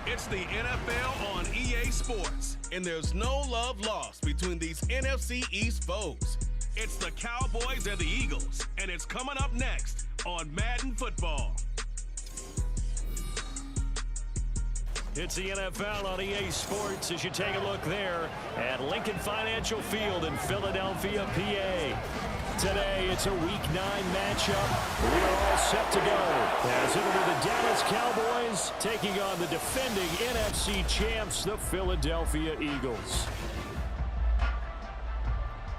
It's the NFL on EA Sports, and there's no love lost between these NFC East foes. It's the Cowboys and the Eagles, and it's coming up next on Madden Football. It's the NFL on EA Sports as you take a look there at Lincoln Financial Field in Philadelphia, PA. Today, it's a Week 9 matchup. We are all set to go as it'll be the Dallas Cowboys taking on the defending NFC champs, the Philadelphia Eagles.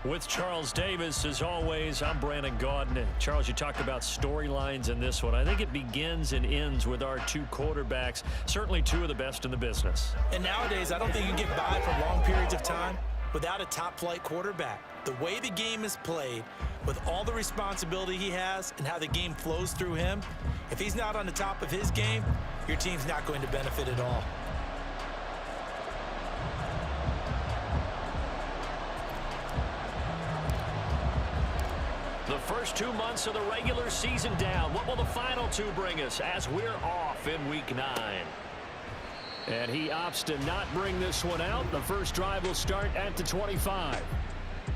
With Charles Davis, as always, I'm Brandon Gaudin. Charles, you talked about storylines in this one. I think it begins and ends with our two quarterbacks, certainly two of the best in the business. And nowadays, I don't think you can get by for long periods of time without a top-flight quarterback. The way the game is played, with all the responsibility he has and how the game flows through him, if he's not on the top of his game, your team's not going to benefit at all. The first 2 months of the regular season down. What will the final two bring us as we're off in Week 9? And he opts to not bring this one out. The first drive will start at the 25.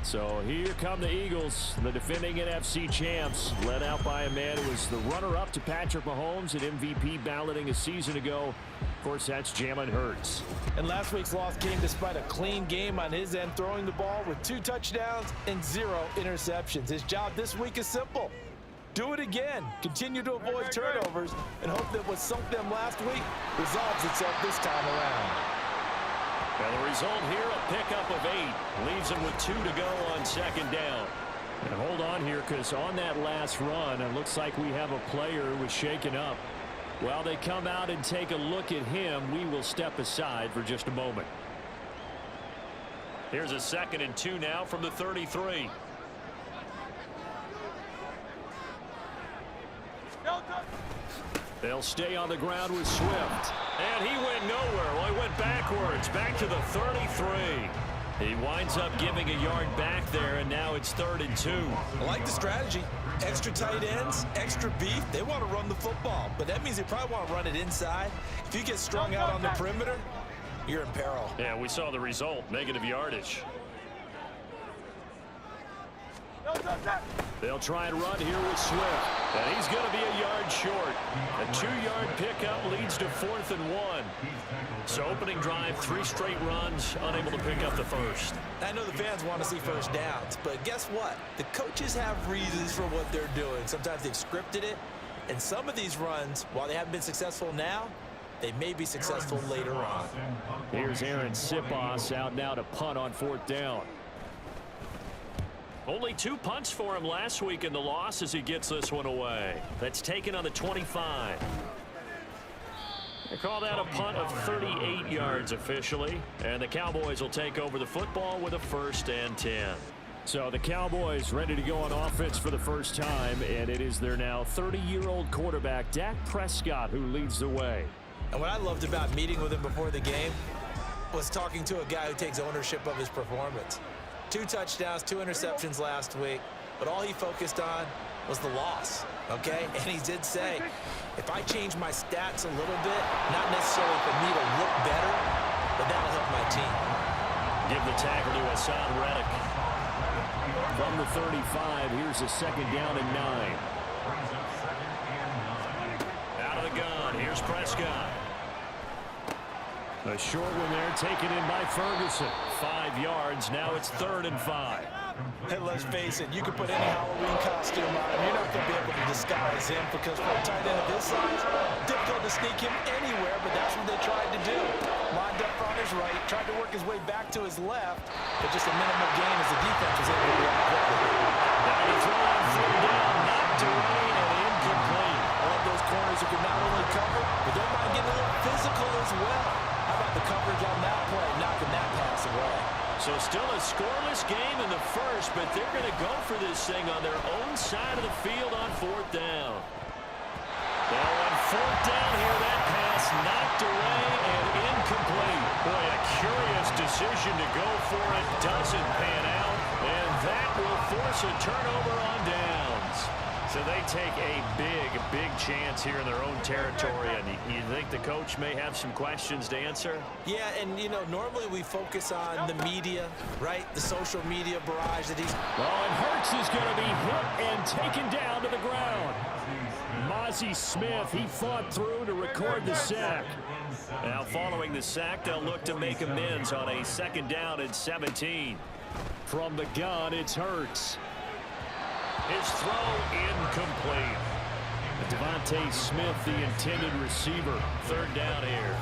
So here come the Eagles, the defending NFC champs, led out by a man who was the runner-up to Patrick Mahomes at MVP balloting a season ago. Of course, that's Jalen Hurts. And last week's loss came despite a clean game on his end, throwing the ball with 2 touchdowns and 0 interceptions. His job this week is simple. Do it again. Continue to avoid turnovers and hope that what sunk them last week resolves itself this time around. And the result here, a pickup of 8. Leaves him with 2 to go on second down. And hold on here, because on that last run, it looks like we have a player who was shaken up. While they come out and take a look at him, we will step aside for just a moment. Here's a 2nd and 2 now from the 33. They'll stay on the ground with Swift. And he went nowhere. Well, he went backwards, back to the 33. He winds up giving a yard back there, and now it's 3rd and 2. I like the strategy. Extra tight ends, extra beef. They want to run the football, but that means they probably want to run it inside. If you get strung out on the perimeter, you're in peril. Yeah, we saw the result, negative yardage. They'll try and run here with Swift. And he's going to be a yard short. A 2-yard pickup leads to 4th and 1. So opening drive, 3 straight runs, unable to pick up the first. I know the fans want to see first downs, but guess what? The coaches have reasons for what they're doing. Sometimes they've scripted it. And some of these runs, while they haven't been successful now, they may be successful later on. Here's Aaron Sipos out now to punt on 4th down. Only 2 punts for him last week in the loss as he gets this one away. That's taken on the 25. They call that a punt of 38 yards officially. And the Cowboys will take over the football with a 1st and 10. So the Cowboys ready to go on offense for the first time. And it is their now 30-year-old quarterback, Dak Prescott, who leads the way. And what I loved about meeting with him before the game was talking to a guy who takes ownership of his performance. 2 touchdowns, 2 interceptions last week, but all he focused on was the loss, okay? And he did say, if I change my stats a little bit, not necessarily for me to look better, but that'll help my team. Give the tackle to Hassan Reddick. From the 35, here's a 2nd down and 9. Out of the gun, here's Prescott. A short one there, taken in by Ferguson. 5 yards, now it's 3rd and 5. And let's face it, you can put any Halloween costume on him. You're not going to be able to disguise him because for a tight end of his size, difficult to sneak him anywhere, but that's what they tried to do. Lined up on his right, tried to work his way back to his left, but just a minimal gain as the defense was able to react quickly. Now he throws on 3rd down, knocked away and incomplete. I love those corners who can not only cover, but don't mind getting a little physical as well. How about the coverage on that play, knocking that pass away? So still a scoreless game in the first, but they're going to go for this thing on their own side of the field on 4th down. Now on 4th down here, that pass knocked away and incomplete. Boy, a curious decision to go for it. Doesn't pan out, and that will force a turnover on downs. So they take a big chance here in their own territory, and you think the coach may have some questions to answer? Yeah, and, you know, normally we focus on the media, right? The social media barrage that he's... Oh, and Hurts is going to be hit and taken down to the ground. Mozzie Smith, he fought through to record the sack. Now, following the sack, they'll look to make amends on a 2nd down and 17. From the gun, it's Hurts. His throw incomplete. Devontae Smith, the intended receiver. 3rd down here.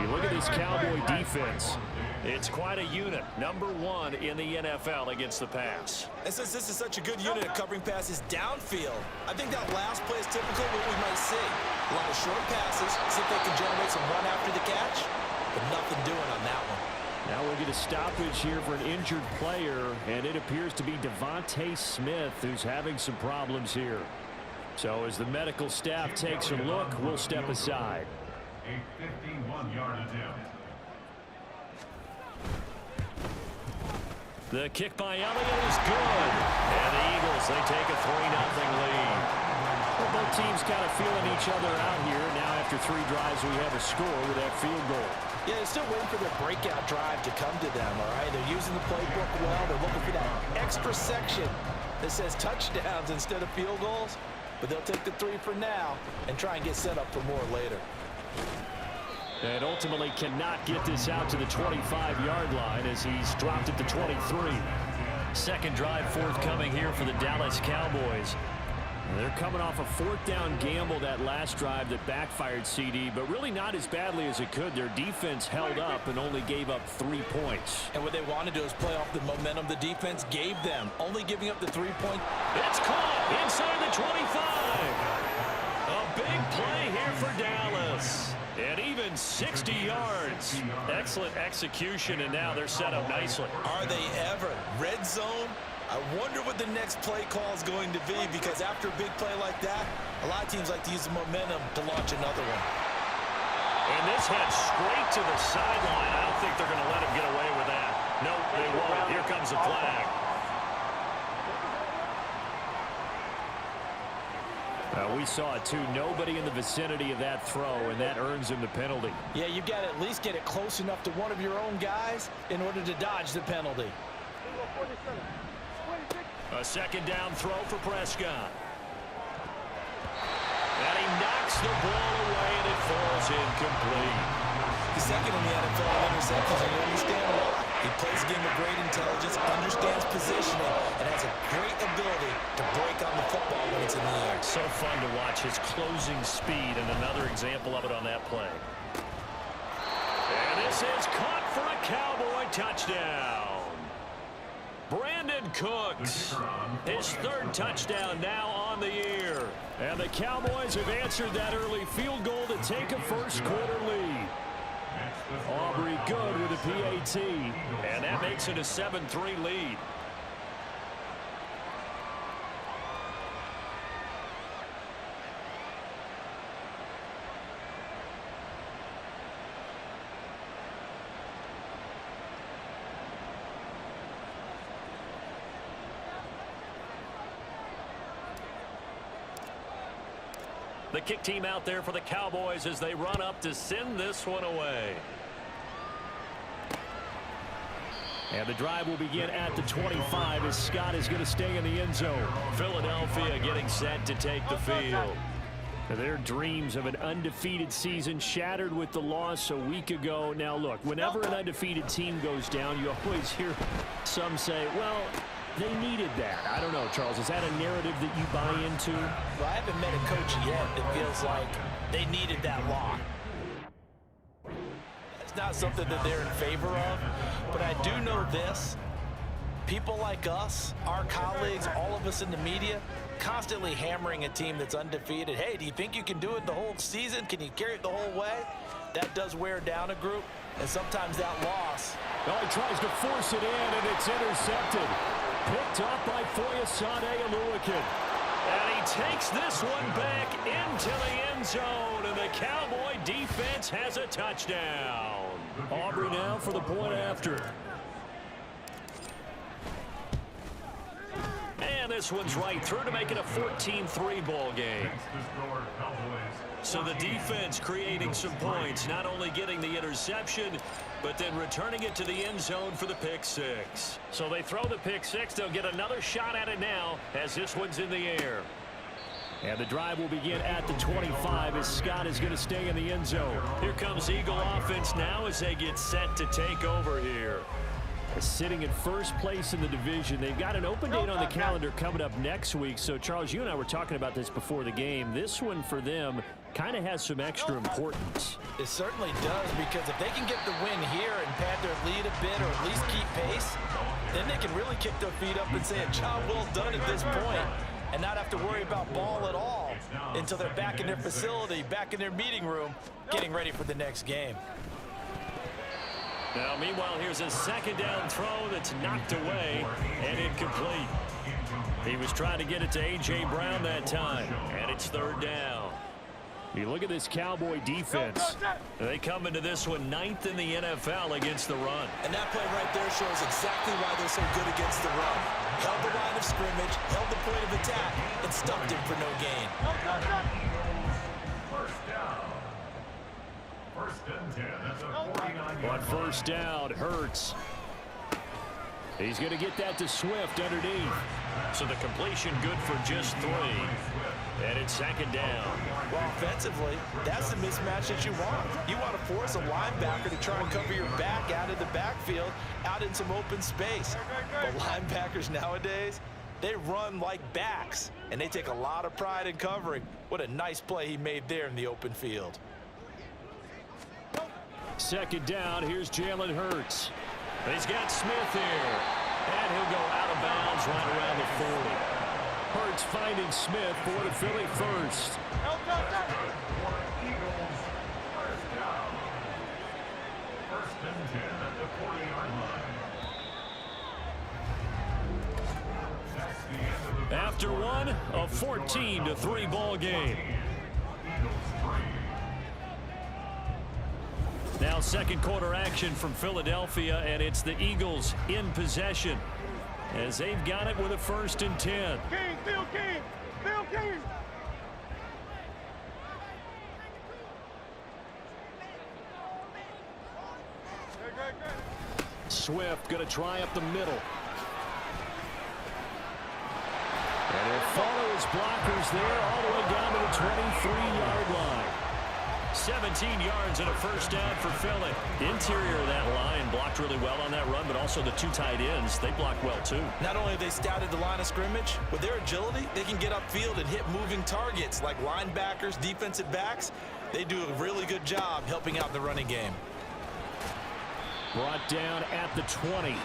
You look at this Cowboy defense. It's quite a unit. Number 1 in the NFL against the pass. And since this is such a good unit at covering passes downfield, I think that last play is typically what we might see. A lot of short passes, see if they can generate some run after the catch, but nothing doing on that one. Now we'll get a stoppage here for an injured player, and it appears to be Devontae Smith who's having some problems here. So as the medical staff takes a look, we'll step aside. A 51-yard attempt. The kick by Elliott is good. And the Eagles, they take a 3-0 lead. Well, both teams kind of feeling each other out here. Now after 3 drives, we have a score with that field goal. Yeah, they're still waiting for their breakout drive to come to them, all right? They're using the playbook well. They're looking for that extra section that says touchdowns instead of field goals. But they'll take the 3 for now and try and get set up for more later. And ultimately cannot get this out to the 25-yard line as he's dropped it to 23. 2nd drive forthcoming here for the Dallas Cowboys. They're coming off a 4th down gamble that last drive that backfired, CD, but really not as badly as it could. Their defense held up and only gave up 3 points. And what they want to do is play off the momentum the defense gave them, only giving up the 3-point. It's caught inside the 25. A big play here for Dallas. And even 60 yards. Excellent execution, and now they're set up nicely. Are they ever? Red zone? I wonder what the next play call is going to be, because after a big play like that, a lot of teams like to use the momentum to launch another one. And this heads straight to the sideline. I don't think they're going to let him get away with that. No, they won't. Here comes the flag. We saw it, too. Nobody in the vicinity of that throw, and that earns him the penalty. Yeah, you've got to at least get it close enough to one of your own guys in order to dodge the penalty. A 2nd down throw for Prescott. And he knocks the ball away, and it falls incomplete. He's 2nd in the NFL in interceptions, and you understand why. He plays a game of great intelligence, understands positioning, and has a great ability to break on the football when it's in the air. So fun to watch his closing speed, and another example of it on that play. And this is caught for a Cowboy touchdown. Brandon Cooks, his 3rd touchdown now on the year. And the Cowboys have answered that early field goal to take a 1st quarter lead. Aubrey good with a PAT, and that makes it a 7-3 lead. The kick team out there for the Cowboys as they run up to send this one away. And the drive will begin at the 25 as Scott is going to stay in the end zone. Philadelphia getting set to take the field. Their dreams of an undefeated season shattered with the loss a week ago. Now, look, whenever an undefeated team goes down, you always hear some say, well, they needed that. I don't know, Charles. Is that a narrative that you buy into? Well, I haven't met a coach yet that feels like they needed that loss. It's not something that they're in favor of, but I do know this. People like us, our colleagues, all of us in the media, constantly hammering a team that's undefeated. Hey, do you think you can do it the whole season? Can you carry it the whole way? That does wear down a group, and sometimes that loss. Oh, he tries to force it in, and it's intercepted. Picked up by Foyesade Oluwakin. And he takes this one back into the end zone, and the Cowboy defense has a touchdown. Aubrey now for the point after. And this this one's right through to make it a 14-3 ball game. Next to score, Cowboys. So the defense creating some points, not only getting the interception, but then returning it to the end zone for the pick six. So they throw the pick six. They'll get another shot at it now as this one's in the air. And the drive will begin at the 25 as Scott is going to stay in the end zone. Here comes Eagle offense now as they get set to take over here. Sitting in first place in the division. They've got an open date on the calendar coming up next week. So, Charles, you and I were talking about this before the game. This one for them kind of has some extra importance. It certainly does, because if they can get the win here and pad their lead a bit or at least keep pace, then they can really kick their feet up and say a job well done at this point and not have to worry about ball at all until they're back in their facility, back in their meeting room, getting ready for the next game. Now, meanwhile, here's a second down throw that's knocked away and incomplete. He was trying to get it to A.J. Brown that time, and it's third down. You look at this Cowboy defense. They come into this one 9th in the NFL against the run. And that play right there shows exactly why they're so good against the run. Held the line of scrimmage, held the point of attack, and stuffed him for no gain. First down. First and 10 at the 49. On first down, Hurts. He's going to get that to Swift underneath. So the completion good for just 3. And it's second down. Well, offensively, that's the mismatch that you want. You want to force a linebacker to try and cover your back out of the backfield, out in some open space. But linebackers nowadays, they run like backs, and they take a lot of pride in covering. What a nice play he made there in the open field. Second down, here's Jalen Hurts. He's got Smith here. And he'll go out of bounds right around the 40. Hurts finding Smith for the Philly first. First and 10 at the 40-yard line. That's the end of the After one, a 14-3 ball game. Now second quarter action from Philadelphia, and it's the Eagles in possession as they've got it with a 1st and 10. Phil King. Swift going to try up the middle. And it follows blockers there all the way down to the 23-yard line. 17 yards and a first down for Philly. Interior of that line blocked really well on that run, but also the 2 tight ends, they blocked well too. Not only have they scouted the line of scrimmage, with their agility, they can get upfield and hit moving targets like linebackers, defensive backs. They do a really good job helping out the running game. Brought down at the 20.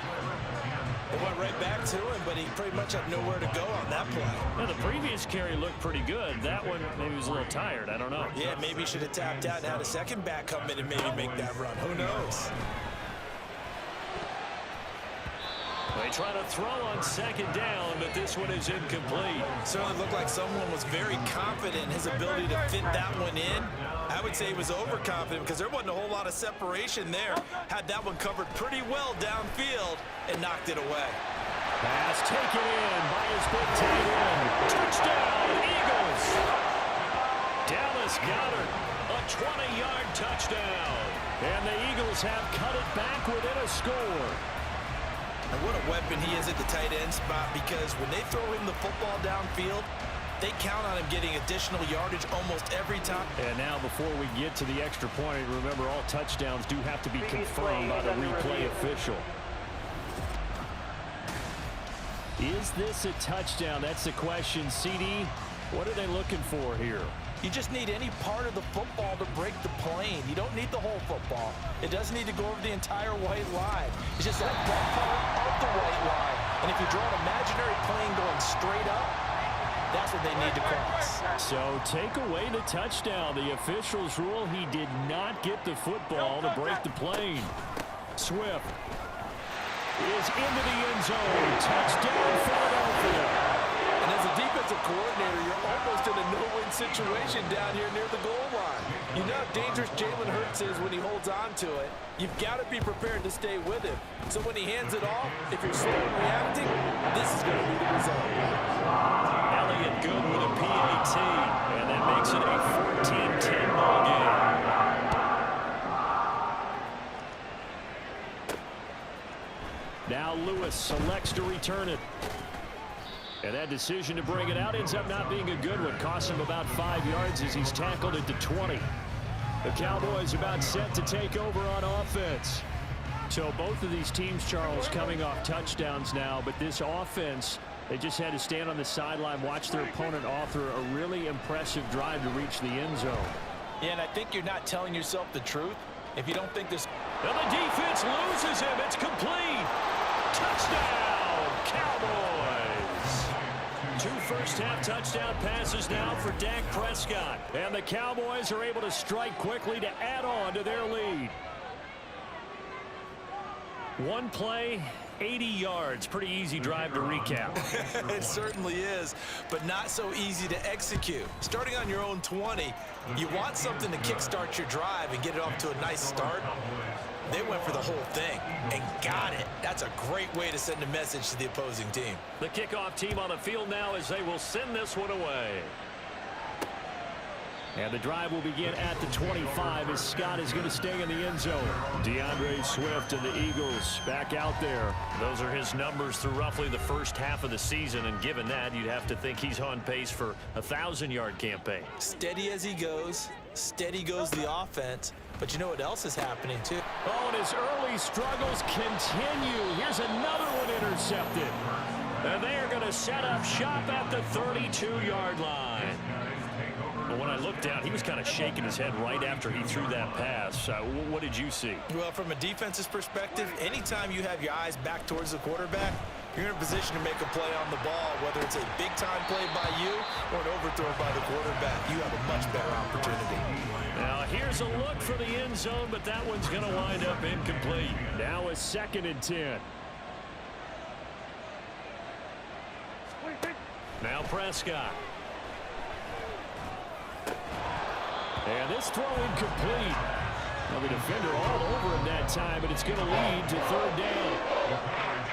They went right back to him, but he pretty much had nowhere to go on that play. Now, the previous carry looked pretty good. That one, maybe he was a little tired. I don't know. Yeah, maybe he should have tapped out and had a second back come in and maybe make that run. Who knows? They try to throw on second down, but this one is incomplete. Certainly looked like someone was very confident in his ability to fit that one in. I would say he was overconfident because there wasn't a whole lot of separation there. Had that one covered pretty well downfield and knocked it away. Pass taken in by his big tight end. Touchdown, Eagles! Dallas Goedert, a 20-yard touchdown. And the Eagles have cut it back within a score. And what a weapon he is at the tight end spot, because when they throw him the football downfield, they count on him getting additional yardage almost every time. And now before we get to the extra point, remember all touchdowns do have to be confirmed by the replay official. Is this a touchdown? That's the question. CD, what are they looking for here? You just need any part of the football to break the plane. You don't need the whole football. It doesn't need to go over the entire white line. It's just that part of the white line. And if you draw an imaginary plane going straight up, that's what they need to cross. So take away the touchdown. The officials rule he did not get the football to break the plane. Swift is into the end zone. Touchdown, Philadelphia. And as a defensive coordinator, you're almost in a no-win situation down here near the goal line. You know how dangerous Jalen Hurts is when he holds on to it. You've got to be prepared to stay with him. So when he hands it off, if you're slow in reacting, this is going to be the result. Elliott good with a PAT, and that makes it a 14-10 ball game. Now Lewis selects to return it. And that decision to bring it out ends up not being a good one. Costs him about 5 yards as he's tackled it to 20. The Cowboys about set to take over on offense. So both of these teams, Charles, coming off touchdowns now, but this offense, they just had to stand on the sideline, watch their opponent author a really impressive drive to reach the end zone. Yeah, and I think you're not telling yourself the truth if you don't think this. And the defense loses him. It's complete. Touchdown, Cowboys. 2 first-half touchdown passes now for Dak Prescott. And the Cowboys are able to strike quickly to add on to their lead. One play, 80 yards. Pretty easy drive to recap. It certainly is, but not so easy to execute. Starting on your own 20, you want something to kickstart your drive and get it off to a nice start. They went for the whole thing and got it. That's a great way to send a message to the opposing team. The kickoff team on the field now as they will send this one away. And the drive will begin at the 25 as Scott is going to stay in the end zone. DeAndre Swift and the Eagles back out there. Those are his numbers through roughly the first half of the season, and given that, you'd have to think he's on pace for a 1,000-yard campaign. Steady as he goes. Steady goes the offense. But you know what else is happening, too? Oh, and his early struggles continue. Here's another one intercepted. And they are going to set up shop at the 32-yard line. But when I looked down, he was kind of shaking his head right after he threw that pass. What did you see? Well, from a defense's perspective, anytime you have your eyes back towards the quarterback, you're in a position to make a play on the ball, whether it's a big-time play by you or an overthrow by the quarterback. You have a much better opportunity. Now, here's a look for the end zone, but that one's going to wind up incomplete. Now a 2nd and 10. Now Prescott. And this throw incomplete. Well, the defender all over him that time, but it's going to lead to 3rd down.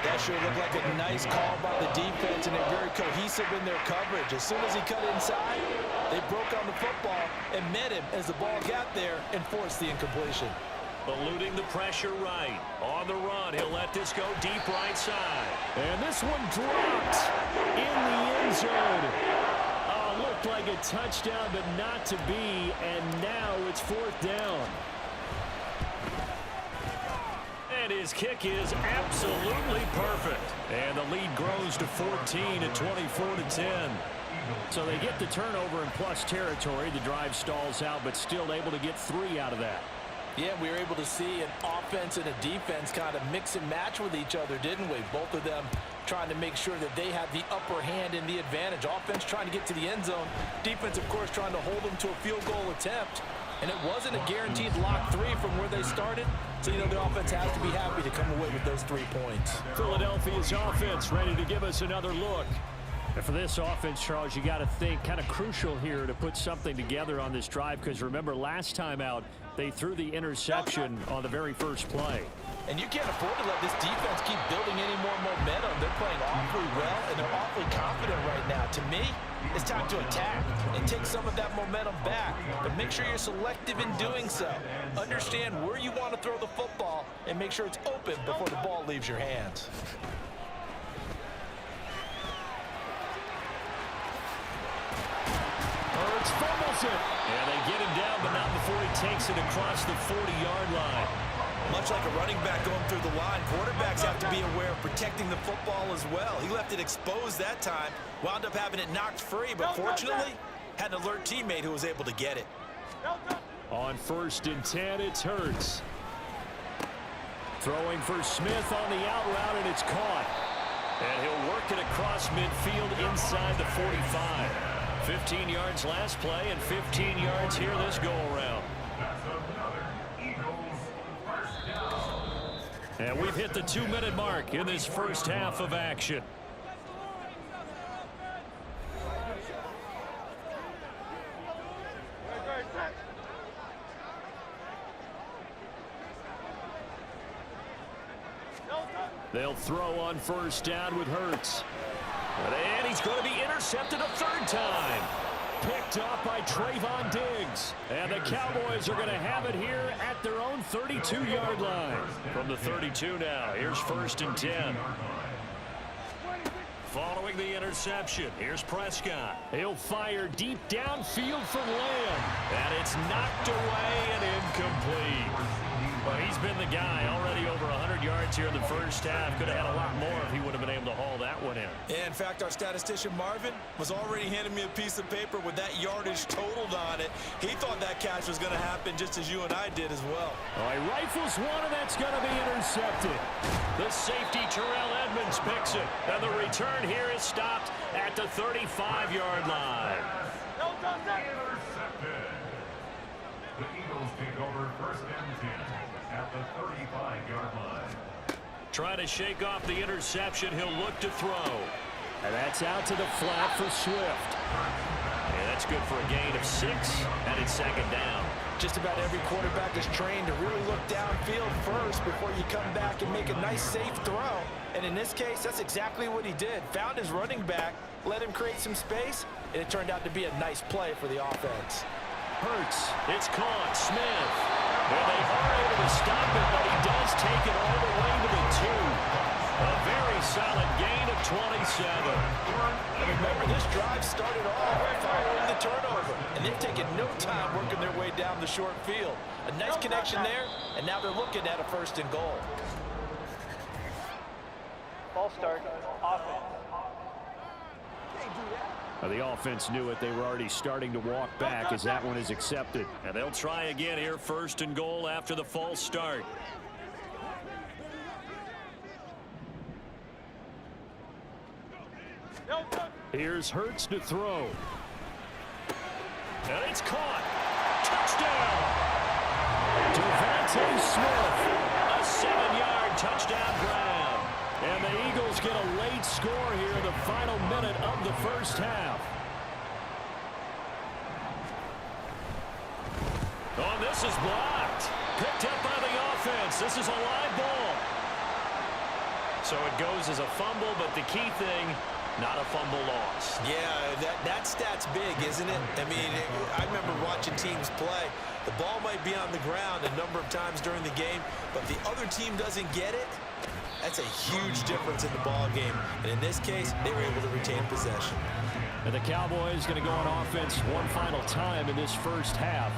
That sure looked like a nice call by the defense, and they're very cohesive in their coverage. As soon as he cut inside, they broke on the football and met him as the ball got there and forced the incompletion. Eluding the pressure right. On the run, he'll let this go deep right side. And this one dropped in the end zone. Oh, looked like a touchdown, but not to be, and now it's 4th down. And his kick is absolutely perfect. And the lead grows to 14 at 24-10. So they get the turnover in plus territory. The drive stalls out, but still able to get 3 out of that. Yeah, we were able to see an offense and a defense kind of mix and match with each other, didn't we? Both of them trying to make sure that they have the upper hand and the advantage. Offense trying to get to the end zone. Defense, of course, trying to hold them to a field goal attempt. And it wasn't a guaranteed lock 3 from where they started. So, you know, the offense has to be happy to come away with those 3 points. Philadelphia's offense ready to give us another look. And for this offense, Charles, you got to think kind of crucial here to put something together on this drive, because remember last time out, they threw the interception on the very first play. And you can't afford to let this defense keep building any more momentum. They're playing awfully well, and they're awfully confident right now. To me, it's time to attack and take some of that momentum back. But make sure you're selective in doing so. Understand where you want to throw the football and make sure it's open before the ball leaves your hands. Hurts fumbles it. And they get him down, but not before he takes it across the 40-yard line. Much like a running back going through the line, quarterbacks have to be aware of protecting the football as well. He left it exposed that time, wound up having it knocked free, but fortunately, had an alert teammate who was able to get it. On 1st and 10, it's Hurts. Throwing for Smith on the out route, and it's caught. And he'll work it across midfield inside the 45. 15 yards last play and 15 yards here this go-around. And we've hit the 2-minute mark in this first half of action. They'll throw on first down with Hurts. And he's going to be intercepted a third time. Picked off by Trayvon Diggs. And the Cowboys are going to have it here at their own 32-yard line. From the 32 now, here's 1st and 10. Following the interception, here's Prescott. He'll fire deep downfield for Lamb. And it's knocked away and incomplete. Well, he's been the guy already over 100 yards here in the first half. Could have had a lot more if he would have been able to haul that one in. Yeah, in fact, our statistician Marvin was already handing me a piece of paper with that yardage totaled on it. He thought that catch was going to happen just as you and I did as well. All right, rifles one, and that's going to be intercepted. The safety, Terrell Edmonds, picks it. And the return here is stopped at the 35-yard line. Intercepted. The Eagles take over 1st and 10 at the 35-yard line. Trying to shake off the interception. He'll look to throw. And that's out to the flat for Swift. And that's good for a gain of 6, and it's 2nd down. Just about every quarterback is trained to really look downfield first before you come back and make a nice, safe throw. And in this case, that's exactly what he did. Found his running back, let him create some space, and it turned out to be a nice play for the offense. Hurts. It's caught. Smith. And they are able to stop it, but he does take it all the way to the 2. A very solid gain of 27. And remember, this drive started off following the turnover, and they've taken no time working their way down the short field. A nice connection there, and now they're looking at a 1st and goal. Ball start. Offense. Can't do that. The offense knew it. They were already starting to walk back as that one is accepted. And they'll try again here, 1st and goal after the false start. Here's Hurts to throw. And it's caught. Touchdown! Devontae Smith. A 7-yard touchdown grab. And the Eagles get a late score here in the final minute of the first half. Oh, this is blocked. Picked up by the offense. This is a live ball. So it goes as a fumble, but the key thing, not a fumble loss. Yeah, that stat's big, isn't it? I mean, I remember watching teams play. The ball might be on the ground a number of times during the game, but the other team doesn't get it. That's a huge difference in the ball game. And in this case, they were able to retain possession. And the Cowboys going to go on offense one final time in this first half.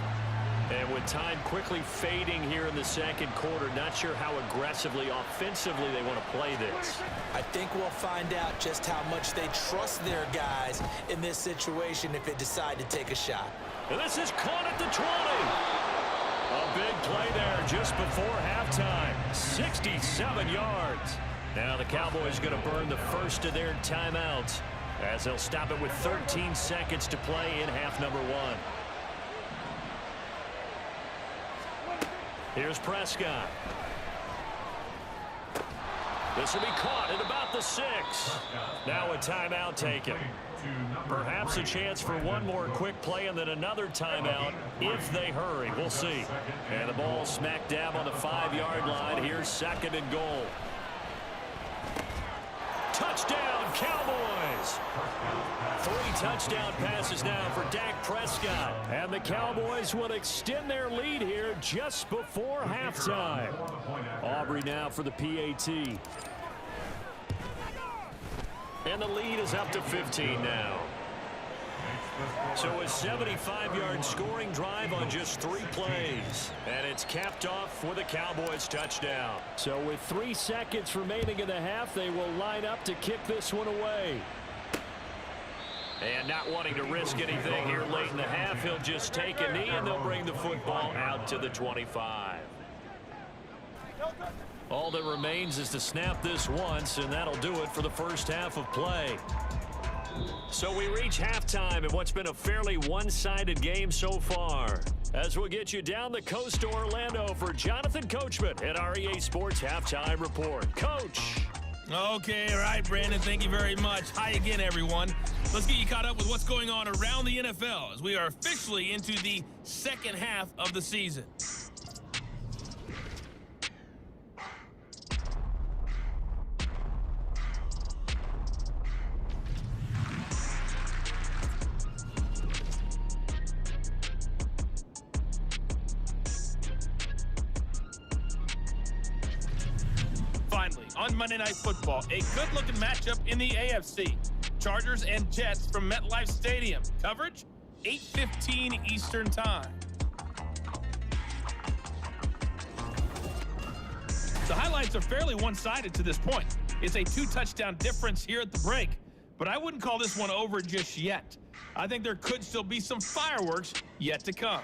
And with time quickly fading here in the second quarter, not sure how aggressively, offensively they want to play this. I think we'll find out just how much they trust their guys in this situation if they decide to take a shot. And this is caught at the 20. A big play there just before halftime. 67 yards. Now the Cowboys going to burn the first of their timeouts as they'll stop it with 13 seconds to play in half number 1. Here's Prescott. This will be caught at about the 6. Now a timeout taken. Perhaps a chance for one more quick play and then another timeout if they hurry. We'll see. And the ball smack dab on the 5-yard line. Here's 2nd and goal. Touchdown, Cowboys! 3 touchdown passes now for Dak Prescott. And the Cowboys will extend their lead here just before halftime. Aubrey now for the PAT. And the lead is up to 15 now. So a 75-yard scoring drive on just 3 plays. And it's capped off with a Cowboys touchdown. So with 3 seconds remaining in the half, they will line up to kick this one away. And not wanting to risk anything here late in the half, he'll just take a knee and they'll bring the football out to the 25. All that remains is to snap this once, and that'll do it for the first half of play. So we reach halftime in what's been a fairly one-sided game so far. As we'll get you down the coast to Orlando for Jonathan Coachman at our EA Sports Halftime Report. Coach. Okay, all right, Brandon, thank you very much. Hi again, everyone. Let's get you caught up with what's going on around the NFL as we are officially into the second half of the season. finally, on Monday Night Football, a good-looking matchup in the AFC. Chargers and Jets from MetLife Stadium. Coverage, 8:15 Eastern Time. The highlights are fairly one-sided to this point. It's a 2-touchdown difference here at the break, but I wouldn't call this one over just yet. I think there could still be some fireworks yet to come.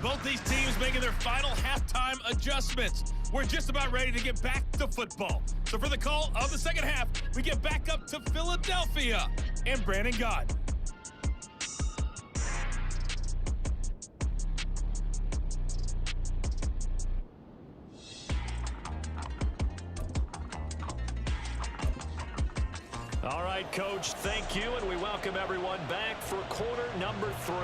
Both these teams making their final halftime adjustments. We're just about ready to get back to football. So for the call of the second half, we get back up to Philadelphia and Brandon Gott. All right, Coach, thank you, and we welcome everyone back for quarter number 3.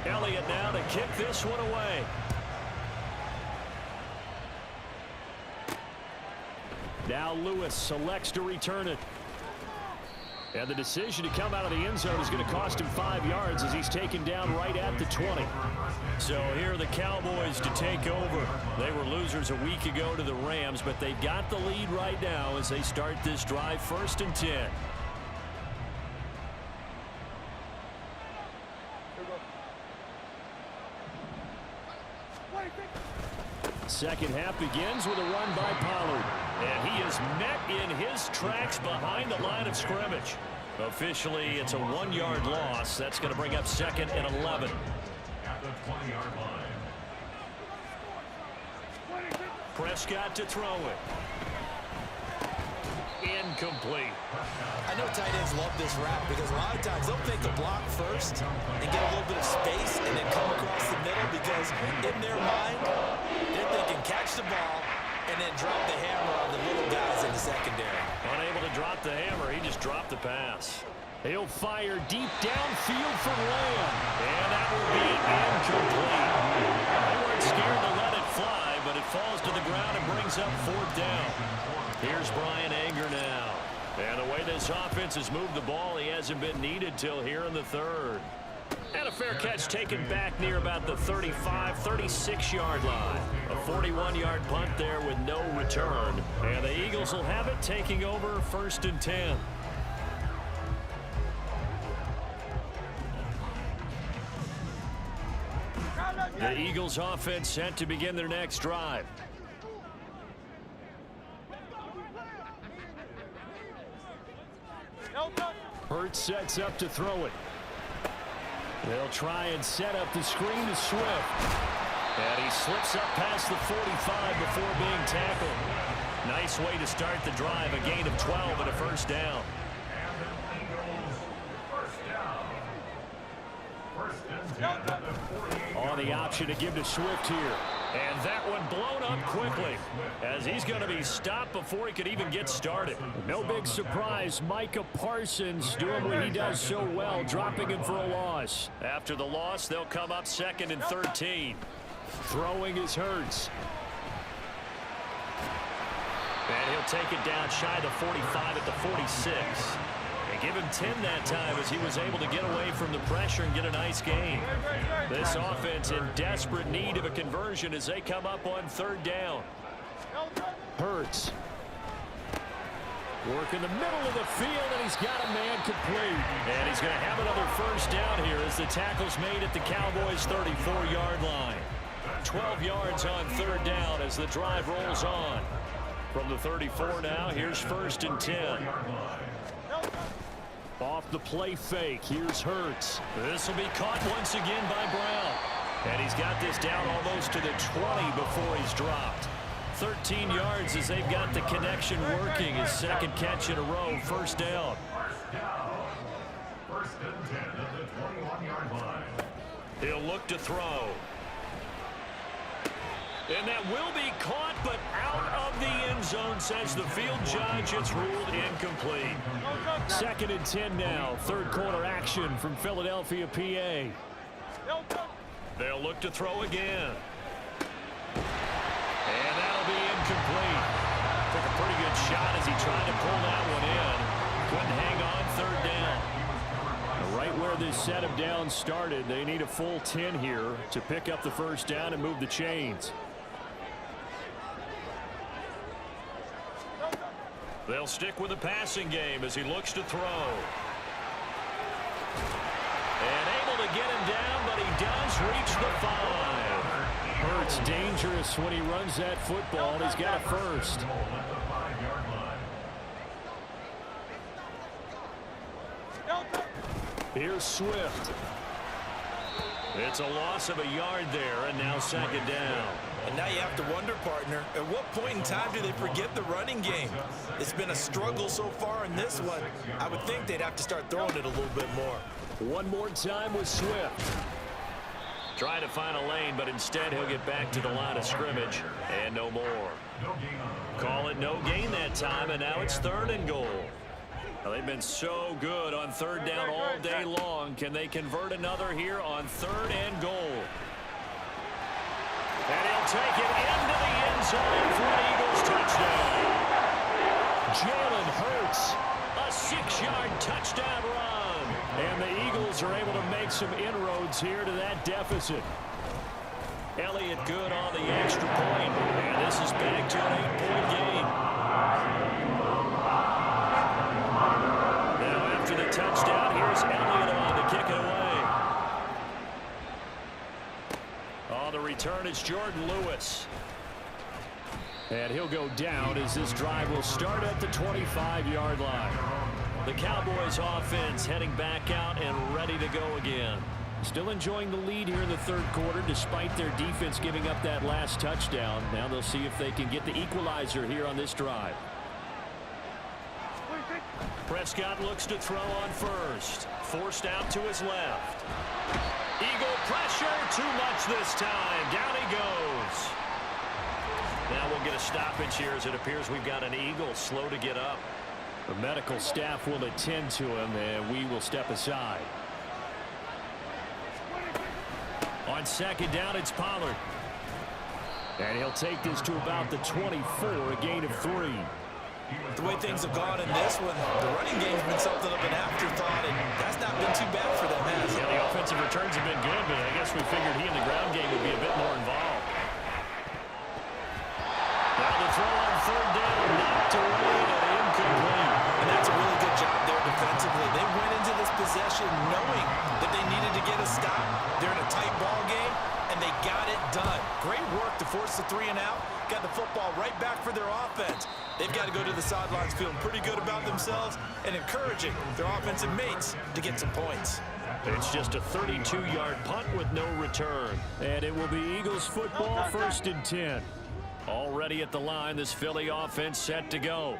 Elliott now to kick this one away. Now Lewis selects to return it. And the decision to come out of the end zone is going to cost him 5 yards as he's taken down right at the 20. So here are the Cowboys to take over. They were losers a week ago to the Rams, but they've got the lead right now as they start this drive, 1st and 10. Second half begins with a run by Pollard. And he is met in his tracks behind the line of scrimmage. Officially, it's a 1-yard loss. That's going to bring up 2nd and 11. At the 20-yard line. Prescott to throw it. Incomplete. I know tight ends love this route because a lot of times they'll take the block first and get a little bit of space and then come across the middle because in their mind, they're thinking catch the ball and then drop the hammer on the little guys in the secondary. Unable to drop the hammer, he just dropped the pass. He'll fire deep downfield for Lamb. And that will be incomplete. They weren't scared to let it fly, but it falls to the ground and brings up 4th down. Here's Brian Anger now. And the way this offense has moved the ball, he hasn't been needed till here in the 3rd. And a fair catch taken back near about the 35, 36-yard line. A 41-yard punt there with no return. And the Eagles will have it, taking over 1st and 10. The Eagles offense set to begin their next drive. Hurts sets up to throw it. They'll try and set up the screen to Swift. And he slips up past the 45 before being tackled. Nice way to start the drive, a gain of 12 and a 1st down. On the option to give to Swift here. And that one blown up quickly as he's going to be stopped before he could even get started. No big surprise, Micah Parsons doing what he does so well, dropping him for a loss. After the loss, they'll come up 2nd and 13. Throwing is Hurts. And he'll take it down shy of the 45 at the 46. And give him 10 that time as he was able to get away from the pressure and get a nice gain. This offense in desperate need of a conversion as they come up on 3rd down. Hurts. Work in the middle of the field, and he's got a man complete. And he's going to have another 1st down here as the tackle's made at the Cowboys' 34-yard line. 12 yards on 3rd down as the drive rolls on. From the 34 now, here's 1st and 10. Off the play fake, here's Hurts. This will be caught once again by Brown. And he's got this down almost to the 20 before he's dropped. 13 yards as they've got the connection working. His 2nd catch in a row, 1st down. 1st and 10 at the 21-yard line. He'll look to throw. And that will be caught, but out of the end zone, says the field judge. It's ruled incomplete. 2nd and 10 now. 3rd quarter action from Philadelphia, PA. They'll look to throw again. And that'll be incomplete. Took a pretty good shot as he tried to pull that one in. Couldn't hang on 3rd down. And right where this set of downs started, they need a full 10 here to pick up the first down and move the chains. They'll stick with the passing game as he looks to throw. And able to get him down, but he does reach the 5. Hurts dangerous when he runs that football. He's got a first. Here's Swift. It's a loss of a yard there, and now second down. And now you have to wonder, partner, at what point in time do they forget the running game? It's been a struggle so far in this one. I would think they'd have to start throwing it a little bit more. One more time with Swift. Trying to find a lane, but instead he'll get back to the line of scrimmage, and no more. Call it no gain that time, and now it's 3rd and goal. Now, they've been so good on 3rd down all day long. Can they convert another here on 3rd and goal? And he'll take it into the end zone for an Eagles touchdown. Jalen Hurts, a 6-yard touchdown run. And the Eagles are able to make some inroads here to that deficit. Elliott good on the extra point. And this is back to an 8-point game. Now after the touchdown, here's Elliott on to kick it away. On the return, it's Jordan Lewis. And he'll go down as this drive will start at the 25-yard line. The Cowboys offense heading back out and ready to go again. Still enjoying the lead here in the 3rd quarter despite their defense giving up that last touchdown. Now they'll see if they can get the equalizer here on this drive. Prescott looks to throw on first. Forced out to his left. Eagle pressure, too much this time. Down he goes. Now we'll get a stoppage here as it appears we've got an Eagle slow to get up. The medical staff will attend to him, and we will step aside. On second down, it's Pollard. And he'll take this to about the 24, a gain of 3. The way things have gone in this one, the running game's been something of an afterthought, and that's not been too bad for them, has it? Yeah, the offensive returns have been good, but I guess we figured he in the ground game would be a bit more involved. Now the throw on 3rd down, knocked away and incomplete. And that's a really good job there defensively. They went into this possession knowing that they needed to get a stop. They're in a tight ball game, and they got it done. Great work to force the 3 and out. Got the football right back for their offense. They've got to go to the sidelines feeling pretty good about themselves and encouraging their offensive mates to get some points. It's just a 32-yard punt with no return. And it will be Eagles football, 1st and 10. Already at the line, this Philly offense set to go.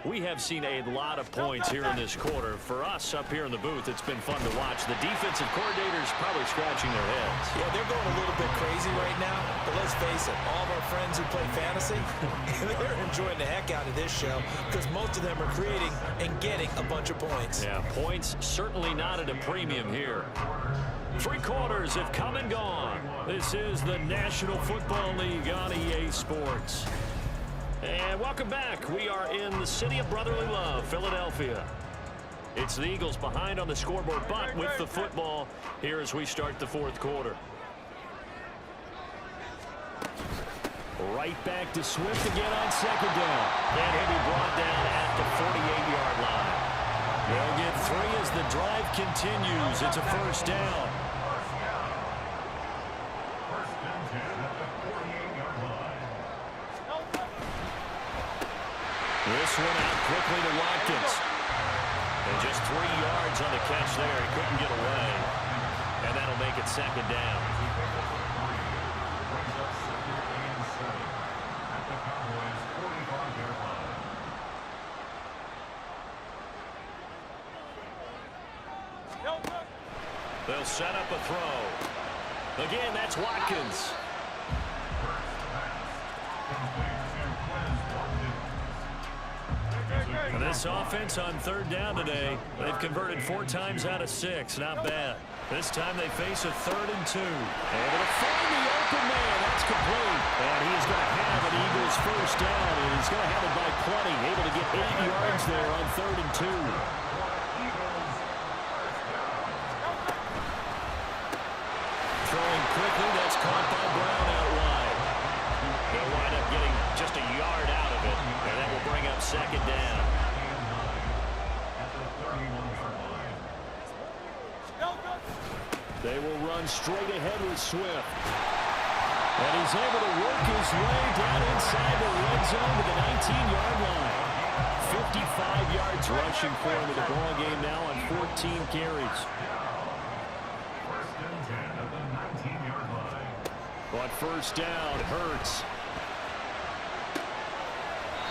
We have seen a lot of points here in this quarter. For us up here in the booth, it's been fun to watch. The defensive coordinators probably scratching their heads. Yeah, they're going a little bit crazy right now. But let's face it, all of our friends who play fantasy, they're enjoying the heck out of this show because most of them are creating and getting a bunch of points. Yeah, points certainly not at a premium here. 3 quarters have come and gone. This is the National Football League on EA Sports. And welcome back. We are in the city of brotherly love, Philadelphia. It's the Eagles behind on the scoreboard, but with the football here as we start the 4th quarter. Right back to Swift again on second down. And he'll be brought down at the 48-yard line. They'll get 3 as the drive continues. It's a 1st down. This one out quickly to Watkins. And just 3 yards on the catch there. He couldn't get away. And that'll make it 2nd down. They'll set up a throw. Again, that's Watkins. And this offense on 3rd down today, they've converted 4 times out of 6. Not bad. This time they face a 3rd and 2. Able to find the open man. That's complete. And he's going to have an Eagles 1st down. And he's going to have it by plenty. Able to get 8 yards there on 3rd and 2. going straight ahead with Swift. And he's able to work his way down inside the red zone to the 19-yard line. 55 yards rushing for him in the ball game now on 14 carries. First and 10 at the 19-yard line. But first down, Hurts.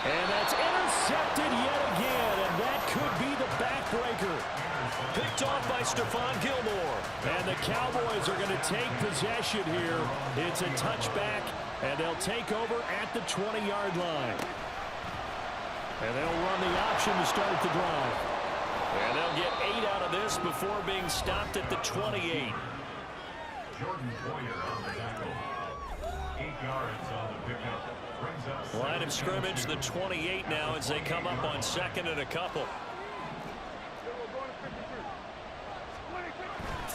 And that's intercepted yet again, and that could be the backbreaker. Picked off by Stephon Gilmore. And the Cowboys are going to take possession here. It's a touchback, and they'll take over at the 20-yard line. And they'll run the option to start the drive. And they'll get 8 out of this before being stopped at the 28. Jordan Poyer on the tackle. 8 yards on the pickup. Brings up Line of scrimmage, the 28 now as they come up on second and a couple.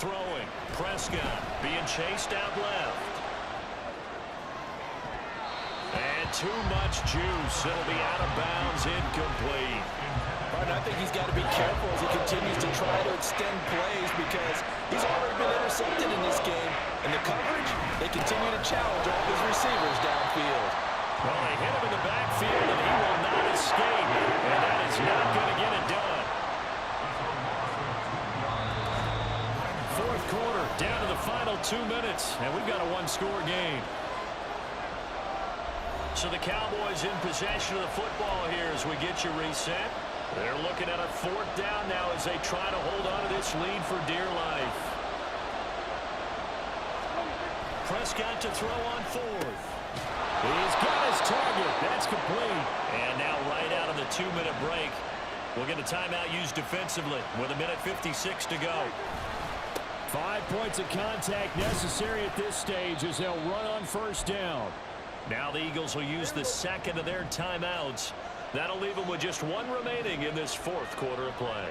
Throwing. Prescott being chased out left. And too much juice. It'll be out of bounds, incomplete. But I think he's got to be careful as he continues to try to extend plays because he's already been intercepted in this game. And the coverage, they continue to challenge all his receivers downfield. Well, they hit him in the backfield, and he will not escape. And that is not going to get it done. Fourth quarter, down to the final 2 minutes, and we've got a one-score game. So the Cowboys in possession of the football here as we get you reset. They're looking at a fourth down now as they try to hold on to this lead for dear life. Prescott to throw on fourth. He's got his target. That's complete. And now right out of the 2-minute break, we'll get a timeout used defensively with 1:56 to go. 5 points of contact necessary at this stage as they'll run on first down. Now the Eagles will use the second of their timeouts. That'll leave them with just one remaining in this fourth quarter of play.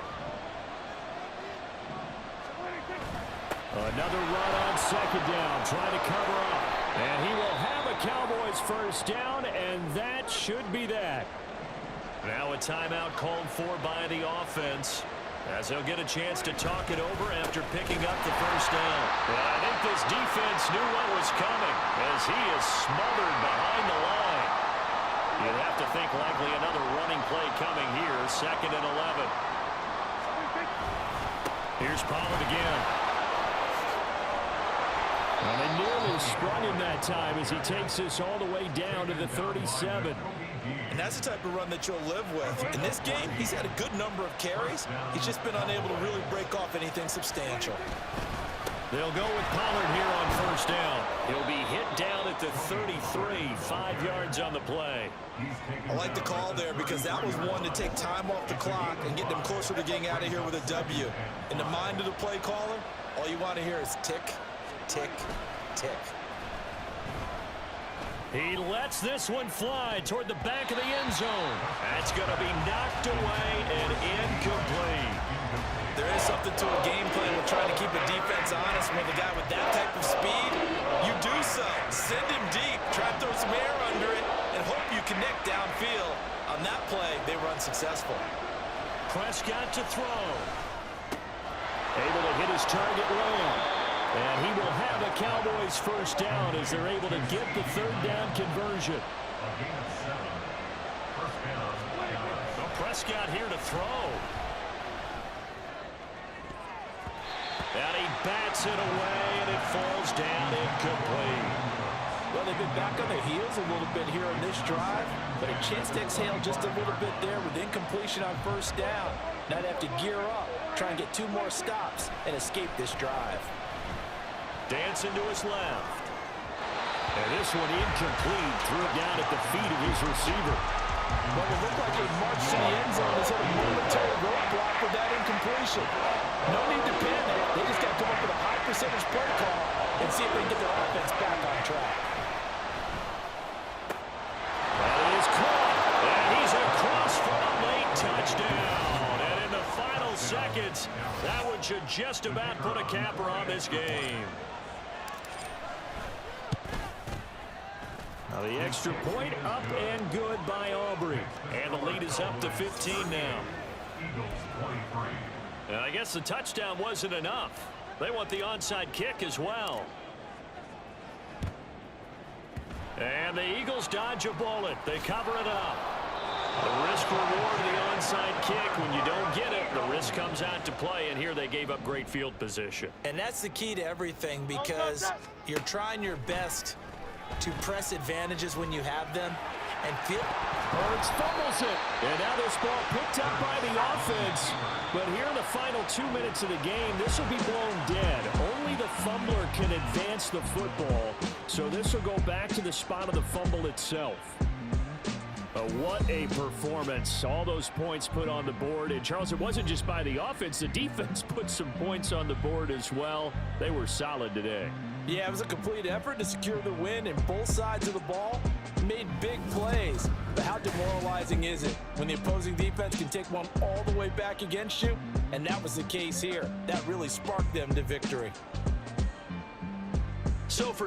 Another run on second down, trying to cover up. And he will have a Cowboys first down, and that should be that. Now a timeout called for by the offense, as they'll get a chance to talk it over after picking up the first down. And I think this defense knew what was coming, as he is smothered behind the line. You'd have to think likely another running play coming here, 2nd and 11. Here's Pollard again. And they nearly sprung him that time as he takes this all the way down to the 37. And that's the type of run that you'll live with. In this game, he's had a good number of carries. He's just been unable to really break off anything substantial. They'll go with Pollard here on first down. He'll be hit down at the 33, 5 yards on the play. I like the call there because that was one to take time off the clock and get them closer to getting out of here with a W. In the mind of the play caller, all you want to hear is tick, tick, tick. He lets this one fly toward the back of the end zone. That's going to be knocked away and incomplete. There is something to a game plan with trying to keep a defense honest with a guy with that type of speed. You do so. Send him deep. Try to throw some air under it and hope you connect downfield. On that play, they were unsuccessful. Prescott to throw. Able to hit his target well. And he will have a Cowboys first down as they're able to get the third down conversion. Prescott here to throw. And he bats it away, and it falls down incomplete. Well, they've been back on their heels a little bit here on this drive, but a chance to exhale just a little bit there with incompletion on first down. Now they have to gear up, try and get 2 more stops, and escape this drive. Dancing to his left. And this one incomplete. Threw it down at the feet of his receiver. Well, it looked like a march to the end zone has hit a momentary roadblock with that incompletion. No need to panic. They just got to come up with a high percentage play call and see if they can get their offense back on track. That is caught. And he's across for a late touchdown. And in the final seconds, that one should just about put a capper on this game. Now the extra point up and good by Aubrey. And the lead is up to 15 now. And I guess the touchdown wasn't enough. They want the onside kick as well. And the Eagles dodge a bullet. They cover it up. The risk reward of the onside kick. When you don't get it, the risk comes out to play, and here they gave up great field position. And that's the key to everything, because you're trying your best to press advantages when you have them and feel. Hurts fumbles it. And now this ball picked up by the offense. But here in the final 2 minutes of the game, this will be blown dead. Only the fumbler can advance the football. So this will go back to the spot of the fumble itself. What a performance. All those points put on the board. And, Charles, it wasn't just by the offense. The defense put some points on the board as well. They were solid today. Yeah, it was a complete effort to secure the win, and both sides of the ball made big plays. But how demoralizing is it when the opposing defense can take one all the way back against you? And that was the case here. That really sparked them to victory. So for